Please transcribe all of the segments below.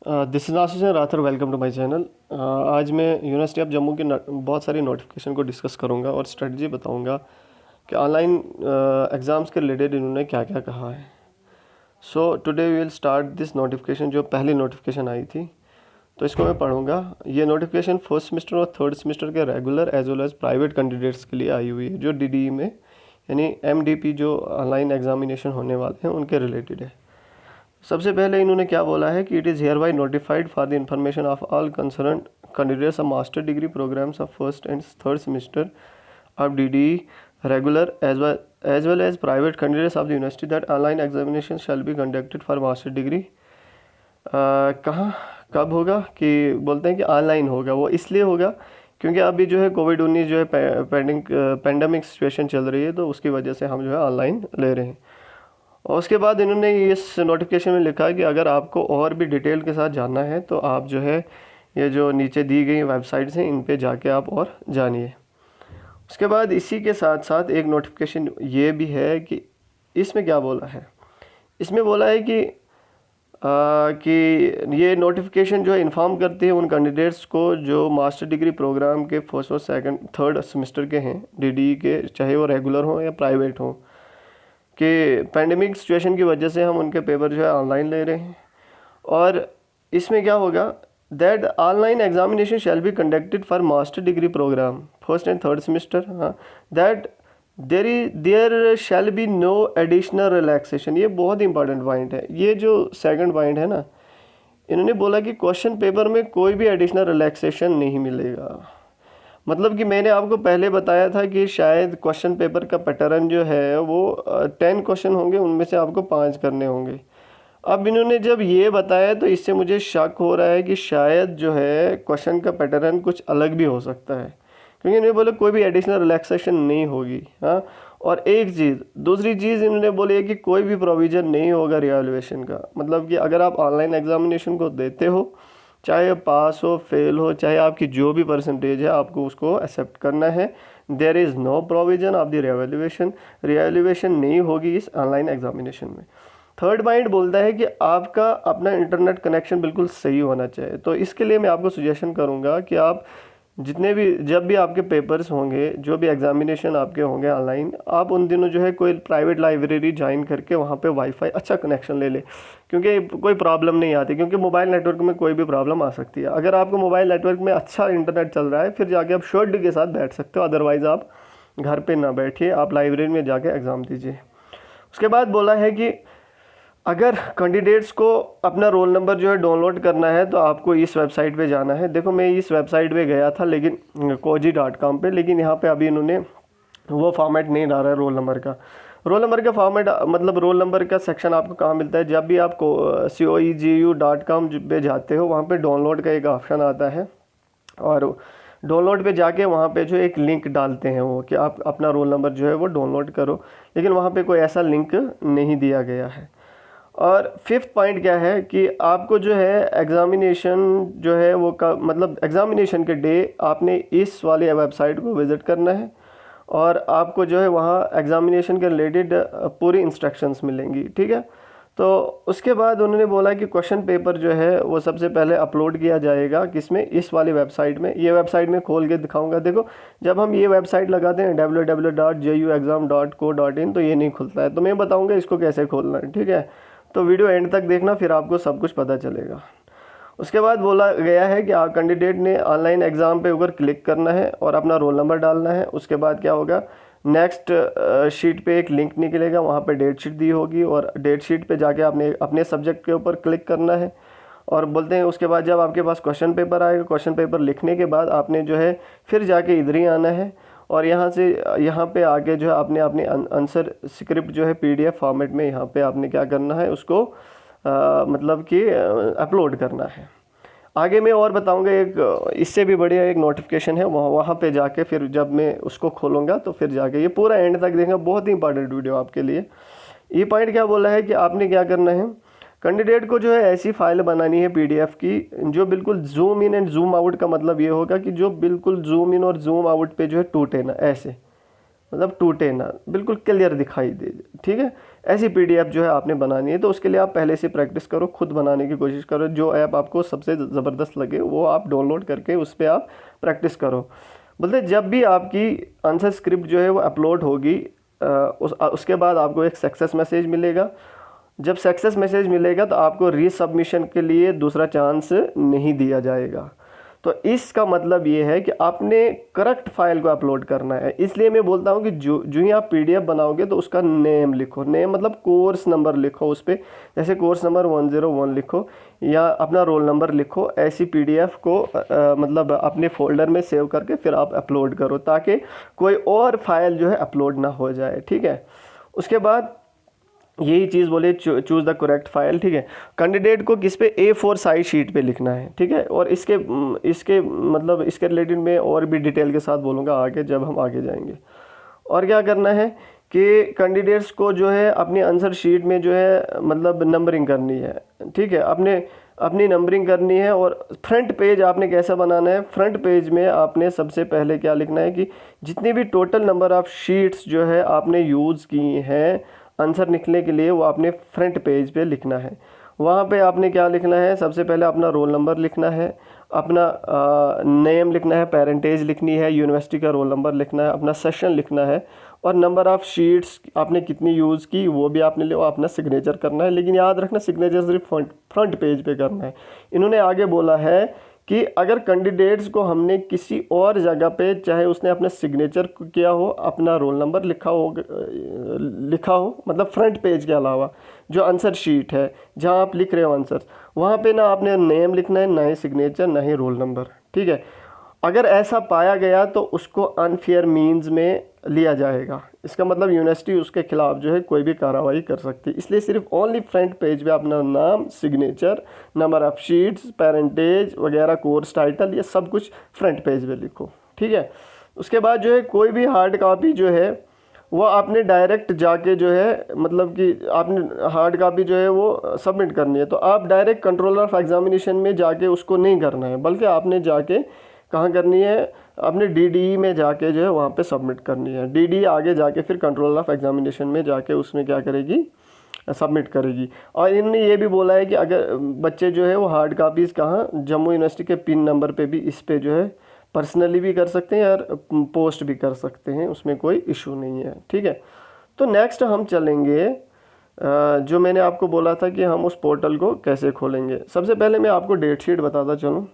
This is Ashish Rathore, welcome to my channel. आज मैं university of Jammu के बहुत सारी नोटिफिकेशन को डिस्कस करूंगा और स्ट्रेटजी बताऊंगा कि ऑनलाइन एग्ज़ाम्स के रिलेटेड इन्होंने क्या क्या कहा है। So today we will start this notification. जो पहली नोटिफिकेशन आई थी तो इसको मैं पढ़ूंगा। ये नोटिफिकेशन फर्स्ट सेमेस्टर और थर्ड सेमेस्टर के regular as well as private candidates के लिए आई हुई है, जो डीडीई में यानी एमडीपी जो ऑनलाइन एग्जामिनेशन होने वाले हैं उनके रिलेटेड है। सबसे पहले इन्होंने क्या बोला है कि it is hereby notified for the information of all concern candidates of master degree programs of first and third semester of DDE regular as well as private candidates of the university that online examination shall be conducted for master degree. कहाँ कब होगा कि बोलते हैं कि online होगा। वो इसलिए होगा क्योंकि अभी जो है कोविड-19 जो है पेंडेमिक सिचुएशन चल रही है, तो उसकी वजह से हम जो है ऑनलाइन ले रहे हैं। और उसके बाद इन्होंने इस नोटिफिकेशन में लिखा है कि अगर आपको और भी डिटेल के साथ जानना है तो आप जो है ये जो नीचे दी गई वेबसाइट्स हैं इन पे जाके आप और जानिए। उसके बाद इसी के साथ साथ एक नोटिफिकेशन ये भी है कि इसमें क्या बोला है। इसमें बोला है कि ये नोटिफिकेशन जो है इन्फॉर्म करती है उन कैंडिडेट्स को जो मास्टर डिग्री प्रोग्राम के फर्स्ट और सेकंड थर्ड सेमेस्टर के हैं डीडीई के, चाहे वो रेगुलर हों या प्राइवेट हों, कि पैंडमिक सिचुएशन की वजह से हम उनके पेपर जो है ऑनलाइन ले रहे हैं। और इसमें क्या होगा that online examination shall be conducted for master degree programme first and third semester. हाँ, that there shall be no additional relaxation. ये बहुत इंपॉर्टेंट पॉइंट है। ये जो सेकंड पॉइंट है ना, इन्होंने बोला कि क्वेश्चन पेपर में कोई भी एडिशनल रिलैक्सेशन नहीं मिलेगा। मतलब कि मैंने आपको पहले बताया था कि शायद क्वेश्चन पेपर का पैटर्न जो है वो 10 क्वेश्चन होंगे, उनमें से आपको 5 करने होंगे। अब इन्होंने जब ये बताया तो इससे मुझे शक हो रहा है कि शायद जो है क्वेश्चन का पैटर्न कुछ अलग भी हो सकता है, क्योंकि इन्होंने बोला कोई भी एडिशनल रिलैक्सेशन नहीं होगी। हाँ, और एक चीज़, दूसरी चीज़ इन्होंने बोली है कि कोई भी प्रोविज़न नहीं होगा रिवैल्यूएशन का। मतलब कि अगर आप ऑनलाइन एग्जामिनेशन को देते हो, चाहे पास हो फेल हो, चाहे आपकी जो भी परसेंटेज है, आपको उसको एक्सेप्ट करना है। There is no provision of the revaluation नहीं होगी इस ऑनलाइन एग्जामिनेशन में। थर्ड पॉइंट बोलता है कि आपका अपना इंटरनेट कनेक्शन बिल्कुल सही होना चाहिए। तो इसके लिए मैं आपको सजेशन करूंगा कि आप जितने भी जब भी आपके पेपर्स होंगे, जो भी एग्जामिनेशन आपके होंगे ऑनलाइन, आप उन दिनों जो है कोई प्राइवेट लाइब्रेरी ज्वाइन करके वहाँ पे वाईफाई अच्छा कनेक्शन ले ले, क्योंकि कोई प्रॉब्लम नहीं आती। क्योंकि मोबाइल नेटवर्क में कोई भी प्रॉब्लम आ सकती है। अगर आपको मोबाइल नेटवर्क में अच्छा इंटरनेट चल रहा है फिर जाके आप श्योरिटी के साथ बैठ सकते हो, अदरवाइज़ आप घर पर ना बैठिए, आप लाइब्रेरी में जाके एग्ज़ाम दीजिए। उसके बाद बोला है कि अगर कैंडिडेट्स को अपना रोल नंबर जो है डाउनलोड करना है तो आपको इस वेबसाइट पे जाना है। देखो, मैं इस वेबसाइट पे गया था लेकिन koji.com पे, लेकिन यहाँ पे अभी इन्होंने वो फॉर्मेट नहीं डाला है रोल नंबर का। रोल नंबर का फॉर्मेट मतलब रोल नंबर का सेक्शन आपको कहाँ मिलता है, जब भी आप coegu.com पे जाते हो वहाँ पे डाउनलोड का एक ऑप्शन आता है, और डाउनलोड पे जाके वहाँ पे जो एक लिंक डालते हैं वो कि आप अपना रोल नंबर जो है वो डाउनलोड करो, लेकिन वहाँ पे कोई ऐसा लिंक नहीं दिया गया है। और फिफ्थ पॉइंट क्या है कि आपको जो है एग्ज़ामिनेशन जो है वो मतलब एग्ज़ामिनेशन के डे आपने इस वाली वेबसाइट को विज़िट करना है, और आपको जो है वहाँ एग्ज़ामिनेशन के रिलेटेड पूरी इंस्ट्रक्शंस मिलेंगी। ठीक है। तो उसके बाद उन्होंने बोला कि क्वेश्चन पेपर जो है वो सबसे पहले अपलोड किया जाएगा किसमें, इस वाली वेबसाइट में। ये वेबसाइट में खोल के दिखाऊंगा। देखो, जब हम ये वेबसाइट लगाते हैं www.juexam.co.in तो ये नहीं खुलता है, तो मैं बताऊंगा इसको कैसे खोलना है। ठीक है, तो वीडियो एंड तक देखना, फिर आपको सब कुछ पता चलेगा। उसके बाद बोला गया है कि आप कैंडिडेट ने ऑनलाइन एग्ज़ाम पे ऊपर क्लिक करना है और अपना रोल नंबर डालना है। उसके बाद क्या होगा, नेक्स्ट शीट पे एक लिंक निकलेगा, वहाँ पे डेट शीट दी होगी, और डेट शीट पे जाके आपने अपने सब्जेक्ट के ऊपर क्लिक करना है। और बोलते हैं उसके बाद जब आपके पास क्वेश्चन पेपर आएगा, क्वेश्चन पेपर लिखने के बाद आपने जो है फिर जाके इधर ही आना है, और यहाँ से यहाँ पे आके जो है आपने अपने आंसर स्क्रिप्ट जो है PDF फॉर्मेट में यहाँ पे आपने क्या करना है, उसको मतलब कि अपलोड करना है। आगे मैं और बताऊंगा, एक इससे भी बढ़िया एक नोटिफिकेशन है, वहाँ पे जाके फिर जब मैं उसको खोलूँगा तो फिर जाके ये पूरा एंड तक देखेंगे। बहुत ही इंपॉर्टेंट वीडियो आपके लिए। ये पॉइंट क्या बोला है कि आपने क्या करना है, कैंडिडेट को जो है ऐसी फाइल बनानी है PDF की जो बिल्कुल zoom in and zoom out का मतलब ये होगा कि जो बिल्कुल जूम इन और जूम आउट पे जो है टूटे ना, ऐसे मतलब टूटे ना, बिल्कुल क्लियर दिखाई दे, ठीक है। ऐसी पीडीएफ जो है आपने बनानी है, तो उसके लिए आप पहले से प्रैक्टिस करो, खुद बनाने की कोशिश करो। जो ऐप आपको सबसे ज़बरदस्त लगे वो आप डाउनलोड करके उस पर आप प्रैक्टिस करो। बोलते जब भी आपकी आंसर स्क्रिप्ट जो है वो अपलोड होगी, उसके बाद आपको एक सक्सेस मैसेज मिलेगा। जब सक्सेस मैसेज मिलेगा तो आपको रीसबमिशन के लिए दूसरा चांस नहीं दिया जाएगा। तो इसका मतलब ये है कि आपने करेक्ट फाइल को अपलोड करना है। इसलिए मैं बोलता हूँ कि जो ही आप पीडीएफ बनाओगे तो उसका नेम लिखो, नेम मतलब कोर्स नंबर लिखो उस पर, जैसे कोर्स नंबर 101 लिखो या अपना रोल नंबर लिखो। ऐसी पीडीएफ को मतलब अपने फोल्डर में सेव करके फिर आप अपलोड करो, ताकि कोई और फाइल जो है अपलोड ना हो जाए, ठीक है। उसके बाद यही चीज़ बोले चूज़ द करेक्ट फाइल, ठीक है। कैंडिडेट को किस पे A4 साइज शीट पे लिखना है, ठीक है। और इसके मतलब इसके रिलेटेड में और भी डिटेल के साथ बोलूँगा आगे जब हम आगे जाएंगे। और क्या करना है कि कैंडिडेट्स को जो है अपनी आंसर शीट में जो है मतलब नंबरिंग करनी है, ठीक है। अपनी नंबरिंग करनी है। और फ्रंट पेज आपने कैसा बनाना है, फ्रंट पेज में आपने सबसे पहले क्या लिखना है कि जितनी भी टोटल नंबर ऑफ़ शीट्स जो है आपने यूज़ की हैं आंसर लिखने के लिए, वो आपने फ्रंट पेज पे लिखना है। वहाँ पे आपने क्या लिखना है, सबसे पहले अपना रोल नंबर लिखना है, अपना नेम लिखना है, पेरेंटेज लिखनी है, यूनिवर्सिटी का रोल नंबर लिखना है, अपना सेशन लिखना है, और नंबर ऑफ़ शीट्स आपने कितनी यूज़ की वो भी आपने वो अपना सिग्नेचर करना है। लेकिन याद रखना सिग्नेचर सिर्फ फ्रंट पेज पे करना है। इन्होंने आगे बोला है कि अगर कैंडिडेट्स को हमने किसी और जगह पे, चाहे उसने अपना सिग्नेचर किया हो, अपना रोल नंबर लिखा हो मतलब फ्रंट पेज के अलावा जो आंसर शीट है जहां आप लिख रहे हो आंसर, वहां पे ना आपने नेम लिखना है, ना ही सिग्नेचर, ना ही रोल नंबर, ठीक है। अगर ऐसा पाया गया तो उसको अनफेयर मीन्स में लिया जाएगा। इसका मतलब यूनिवर्सिटी उसके खिलाफ जो है कोई भी कार्रवाई कर सकती है। इसलिए सिर्फ ओनली फ्रंट पेज पे अपना नाम, signature, number of sheets, parentage वगैरह, कोर्स टाइटल, ये सब कुछ फ्रंट पेज पे लिखो, ठीक है। उसके बाद जो है कोई भी हार्ड कॉपी जो है वो आपने डायरेक्ट जाके जो है मतलब कि आपने हार्ड कॉपी जो है वो सबमिट करनी है, तो आप डायरेक्ट कंट्रोलर ऑफ एग्जामिनेशन में जाके उसको नहीं करना है, बल्कि आपने जाके कहाँ करनी है, अपने डीडी में जाके जो है वहाँ पे सबमिट करनी है। डीडी आगे जाके फिर कंट्रोल ऑफ एग्जामिनेशन में जाके उसमें क्या करेगी, सबमिट करेगी। और इन्होंने ये भी बोला है कि अगर बच्चे जो है वो हार्ड कापीज़ कहाँ, जम्मू यूनिवर्सिटी के पिन नंबर पे भी इस पे जो है पर्सनली भी कर सकते हैं और पोस्ट भी कर सकते हैं, उसमें कोई इशू नहीं है, ठीक है। तो नेक्स्ट हम चलेंगे जो मैंने आपको बोला था कि हम उस पोर्टल को कैसे खोलेंगे। सबसे पहले मैं आपको डेट शीट बताता चलूँ।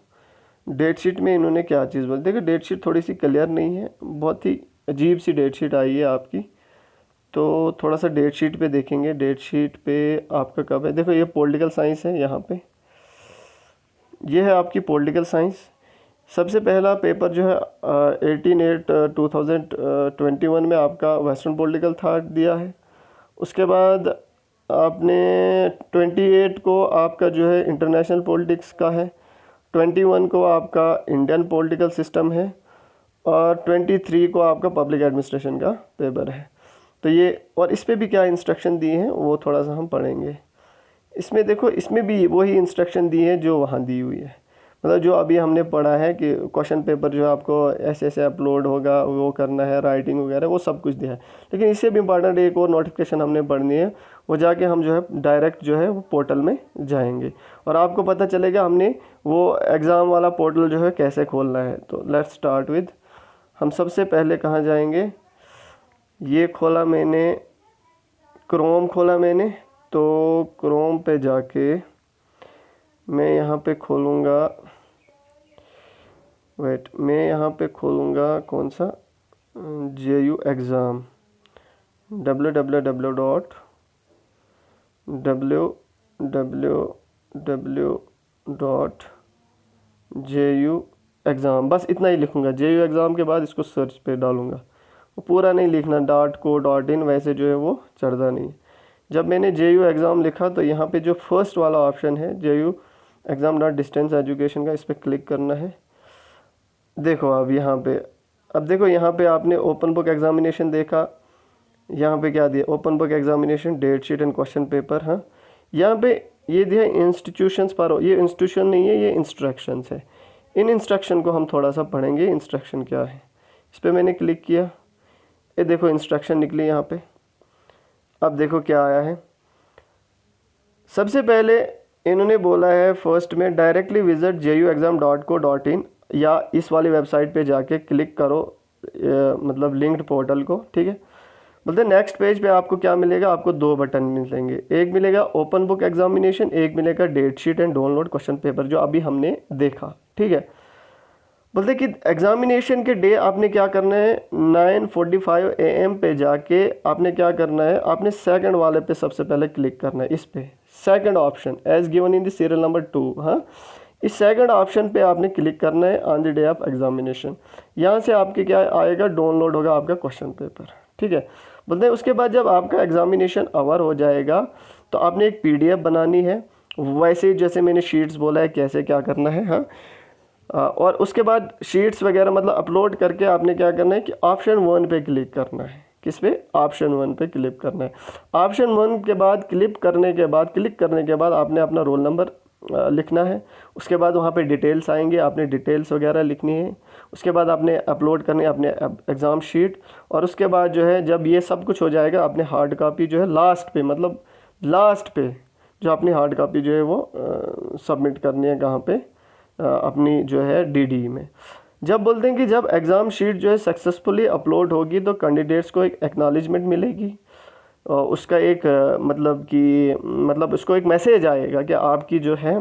डेट शीट में इन्होंने क्या चीज़ बोली, देखिए डेट शीट थोड़ी सी क्लियर नहीं है, बहुत ही अजीब सी डेट शीट आई है आपकी। तो थोड़ा सा डेट शीट पे देखेंगे। डेट शीट पे आपका कब है, देखो ये पॉलिटिकल साइंस है, यहाँ पे ये है आपकी पॉलिटिकल साइंस। सबसे पहला पेपर जो है 18/8/2021 में आपका वेस्टर्न पॉलिटिकल थॉट दिया है। उसके बाद आपने 28 को आपका जो है इंटरनेशनल पॉलिटिक्स का है, 21 को आपका इंडियन पॉलिटिकल सिस्टम है, और 23 को आपका पब्लिक एडमिनिस्ट्रेशन का पेपर है। तो ये, और इस पे भी क्या इंस्ट्रक्शन दिए हैं वो थोड़ा सा हम पढ़ेंगे। इसमें देखो, इसमें भी वही इंस्ट्रक्शन दी है जो वहाँ दी हुई है, मतलब जो अभी हमने पढ़ा है कि क्वेश्चन पेपर जो है आपको ऐसे ऐसे अपलोड होगा, वो करना है, राइटिंग वगैरह, वो सब कुछ दिया है। लेकिन इससे भी इम्पॉर्टेंट एक और नोटिफिकेशन हमने पढ़नी है, वो जाके हम जो है डायरेक्ट जो है वो पोर्टल में जाएंगे और आपको पता चलेगा हमने वो एग्ज़ाम वाला पोर्टल जो है कैसे खोलना है। तो लेट्स स्टार्ट विद, हम सबसे पहले कहाँ जाएंगे, ये खोला मैंने, क्रोम खोला मैंने। तो क्रोम पे जाके मैं यहाँ पे खोलूँगा, वेट, मैं यहाँ पे खोलूँगा कौन सा, JU एग्ज़ाम, www.JU एग्ज़ाम, बस इतना ही लिखूँगा। JU एग्ज़ाम के बाद इसको सर्च पे डालूँगा, वो पूरा नहीं लिखना, .co.in वैसे जो है वो चढ़ता नहीं। जब मैंने JU एग्ज़ाम लिखा तो यहाँ पे जो फर्स्ट वाला ऑप्शन है JU exam.distance एजुकेशन का, इस पर क्लिक करना है। देखो अब यहाँ पे, अब देखो यहाँ पे आपने ओपन बुक एग्जामिनेशन देखा, यहाँ पे क्या दिया, open book examination, date sheet and question paper. हाँ, यहाँ पे ये दिया इंस्टीट्यूशंस पर, ये इंस्टीट्यूशन नहीं है, ये इंस्ट्रक्शंस है। इन इंस्ट्रक्शन को हम थोड़ा सा पढ़ेंगे, इंस्ट्रक्शन क्या है। इस पर मैंने क्लिक किया, ये देखो इंस्ट्रक्शन निकली यहाँ पे। अब देखो क्या आया है। सबसे पहले इन्होंने बोला है फर्स्ट में डायरेक्टली विजिट juexam.co.in या इस वाली वेबसाइट पे जाके क्लिक करो मतलब लिंक्ड पोर्टल को, ठीक है। बोलते हैं नेक्स्ट पेज पे आपको क्या मिलेगा, आपको दो बटन मिलेंगे, एक मिलेगा ओपन बुक एग्जामिनेशन, एक मिलेगा date sheet and download question paper, जो अभी हमने देखा, ठीक है। बोलते कि एग्जामिनेशन के डे आपने क्या करना है, 9:45 AM पे जाके आपने क्या करना है, आपने सेकंड वाले पे सबसे पहले क्लिक करना है, इस पे second option as given in the serial number 2। हाँ, इस सेकंड ऑप्शन पे आपने क्लिक करना है on the day of examination. यहाँ से आपके क्या आएगा, डाउनलोड होगा आपका क्वेश्चन पेपर, ठीक है। बोलते हैं उसके बाद जब आपका एग्जामिनेशन अवर हो जाएगा तो आपने एक PDF बनानी है, वैसे जैसे मैंने शीट्स बोला है कैसे क्या करना है। हाँ, और उसके बाद शीट्स वगैरह मतलब अपलोड करके आपने क्या करना है कि ऑप्शन 1 पे क्लिक करना है। किस पे, ऑप्शन 1 पे क्लिक करना है। ऑप्शन 1 के बाद क्लिक करने के बाद आपने अपना रोल नंबर लिखना है। उसके बाद वहाँ पे डिटेल्स आएंगे, आपने डिटेल्स वगैरह लिखनी है। उसके बाद आपने अपलोड करनी है अपने एग्ज़ाम शीट, और उसके बाद जो है जब ये सब कुछ हो जाएगा आपने हार्ड कॉपी जो है लास्ट पे, मतलब लास्ट पे जो अपनी हार्ड कॉपी जो है वो सबमिट करनी है, कहाँ पे, अपनी जो है DDE में। जब बोलते हैं कि जब एग्ज़ाम शीट जो है सक्सेसफुली अपलोड होगी तो कैंडिडेट्स को एक एक्नॉलेजमेंट मिलेगी, और उसका एक मतलब उसको एक मैसेज आएगा कि आपकी जो है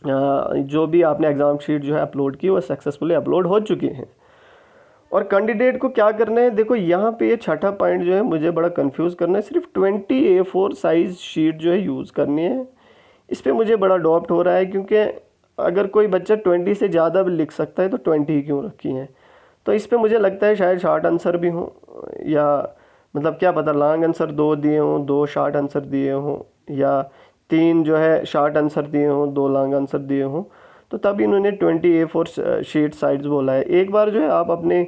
जो भी आपने एग्ज़ाम शीट जो है अपलोड की वो सक्सेसफुली अपलोड हो चुकी हैं। और कैंडिडेट को क्या करना है, देखो यहाँ पे ये छठा पॉइंट जो है मुझे बड़ा कंफ्यूज करना है, सिर्फ 20 A4 साइज़ शीट जो है यूज़ करनी है। इस पर मुझे बड़ा डाउट हो रहा है, क्योंकि अगर कोई बच्चा 20 से ज़्यादा भी लिख सकता है तो 20 ही क्यों रखी हैं। तो इस पे मुझे लगता है शायद शॉर्ट आंसर भी हों, या मतलब क्या पता लॉन्ग आंसर 2 दिए हों, 2 शॉर्ट आंसर दिए हों, या 3 जो है शॉर्ट आंसर दिए हों, 2 लॉन्ग आंसर दिए हों, तो तब इन्होंने 20 A4 शीट साइज़ बोला है। एक बार जो है आप अपने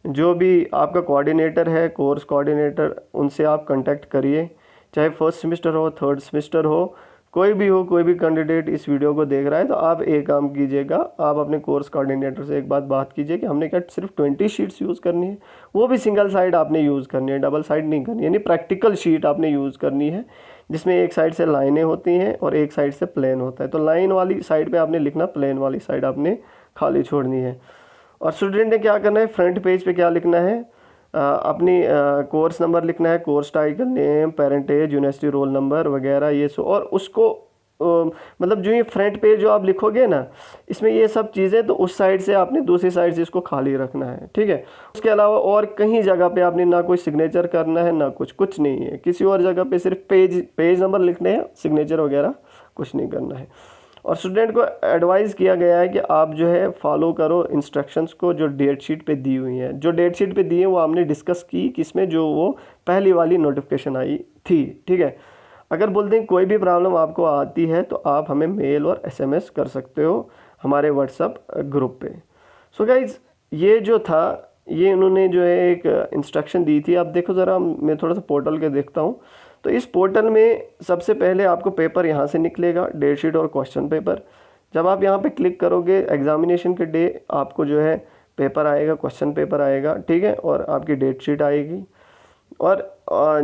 जो भी आपका कोऑर्डिनेटर है, कोर्स कोऑर्डिनेटर, उनसे आप कांटेक्ट करिए, चाहे फर्स्ट सेमेस्टर हो, थर्ड सेमेस्टर हो, कोई भी हो, कोई भी कैंडिडेट इस वीडियो को देख रहा है तो आप एक काम कीजिएगा, आप अपने कोर्स कोऑर्डिनेटर से एक बात कीजिए कि हमने क्या सिर्फ 20 शीट्स यूज़ करनी है, वो भी सिंगल साइड आपने यूज़ करनी है, डबल साइड नहीं करनी है, यानी प्रैक्टिकल शीट आपने यूज़ करनी है, जिसमें एक साइड से लाइनें होती हैं और एक साइड से प्लेन होता है। तो लाइन वाली साइड पे आपने लिखना, प्लेन वाली साइड आपने खाली छोड़नी है। और स्टूडेंट ने क्या करना है, फ्रंट पेज पे क्या लिखना है, अपनी कोर्स नंबर लिखना है, course title, name, parentage, university roll number वगैरह ये सो। और उसको मतलब जो ये फ्रंट पेज जो आप लिखोगे ना, इसमें ये सब चीज़ें तो उस साइड से आपने दूसरी साइड से इसको खाली रखना है, ठीक है। उसके अलावा और कहीं जगह पे आपने ना कोई सिग्नेचर करना है, ना कुछ नहीं है। किसी और जगह पे सिर्फ पेज नंबर लिखने हैं, सिग्नेचर वगैरह कुछ नहीं करना है। और स्टूडेंट को एडवाइस किया गया है कि आप जो है फॉलो करो इंस्ट्रक्शंस को जो डेट शीट पे दी हुई हैं। जो डेट शीट पे दी है वो हमने डिस्कस की किसमें, जो वो पहली वाली नोटिफिकेशन आई थी, ठीक है। अगर बोलते हैं कोई भी प्रॉब्लम आपको आती है तो आप हमें मेल और SMS कर सकते हो हमारे व्हाट्सअप ग्रुप पे। सो गाइज, ये जो था ये इन्होंने जो है एक इंस्ट्रक्शन दी थी। आप देखो ज़रा, मैं थोड़ा सा पोर्टल के देखता हूँ। तो इस पोर्टल में सबसे पहले आपको पेपर यहाँ से निकलेगा, डेट शीट और क्वेश्चन पेपर। जब आप यहाँ पे क्लिक करोगे एग्जामिनेशन के डे आपको जो है पेपर आएगा, क्वेश्चन पेपर आएगा, ठीक है, और आपकी डेट शीट आएगी। और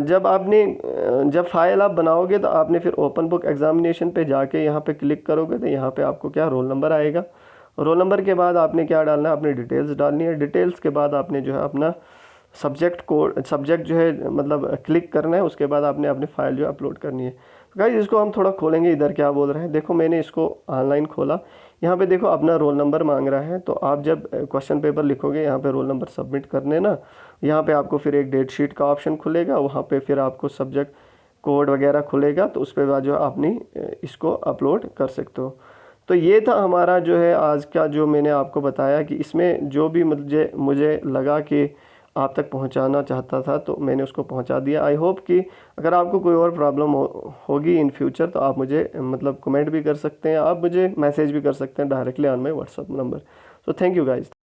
जब फाइल आप बनाओगे तो आपने फिर ओपन बुक एग्जामिनेशन पे जाके यहाँ पे क्लिक करोगे तो यहाँ पे आपको क्या रोल नंबर आएगा। रोल नंबर के बाद आपने क्या डालना है, अपनी डिटेल्स डालनी है। डिटेल्स के बाद आपने जो है अपना सब्जेक्ट जो है मतलब क्लिक करना है। उसके बाद आपने अपनी फाइल जो है अपलोड करनी है। तो गाइस, इसको हम थोड़ा खोलेंगे, इधर क्या बोल रहे हैं। देखो, मैंने इसको ऑनलाइन खोला, यहाँ पे देखो अपना रोल नंबर मांग रहा है। तो आप जब क्वेश्चन पेपर लिखोगे यहाँ पे रोल नंबर सबमिट करने ना, यहाँ पे आपको फिर एक डेट शीट का ऑप्शन खुलेगा, वहाँ पे फिर आपको सब्जेक्ट कोड वगैरह खुलेगा, तो उस पर बाद जो आपने इसको अपलोड कर सकते हो। तो ये था हमारा जो है आज का, जो मैंने आपको बताया कि इसमें जो भी मुझे लगा कि आप तक पहुंचाना चाहता था तो मैंने उसको पहुंचा दिया। आई होप कि अगर आपको कोई और प्रॉब्लम होगी इन फ्यूचर तो आप मुझे मतलब कमेंट भी कर सकते हैं, आप मुझे मैसेज भी कर सकते हैं directly on my WhatsApp number. So thank you guys.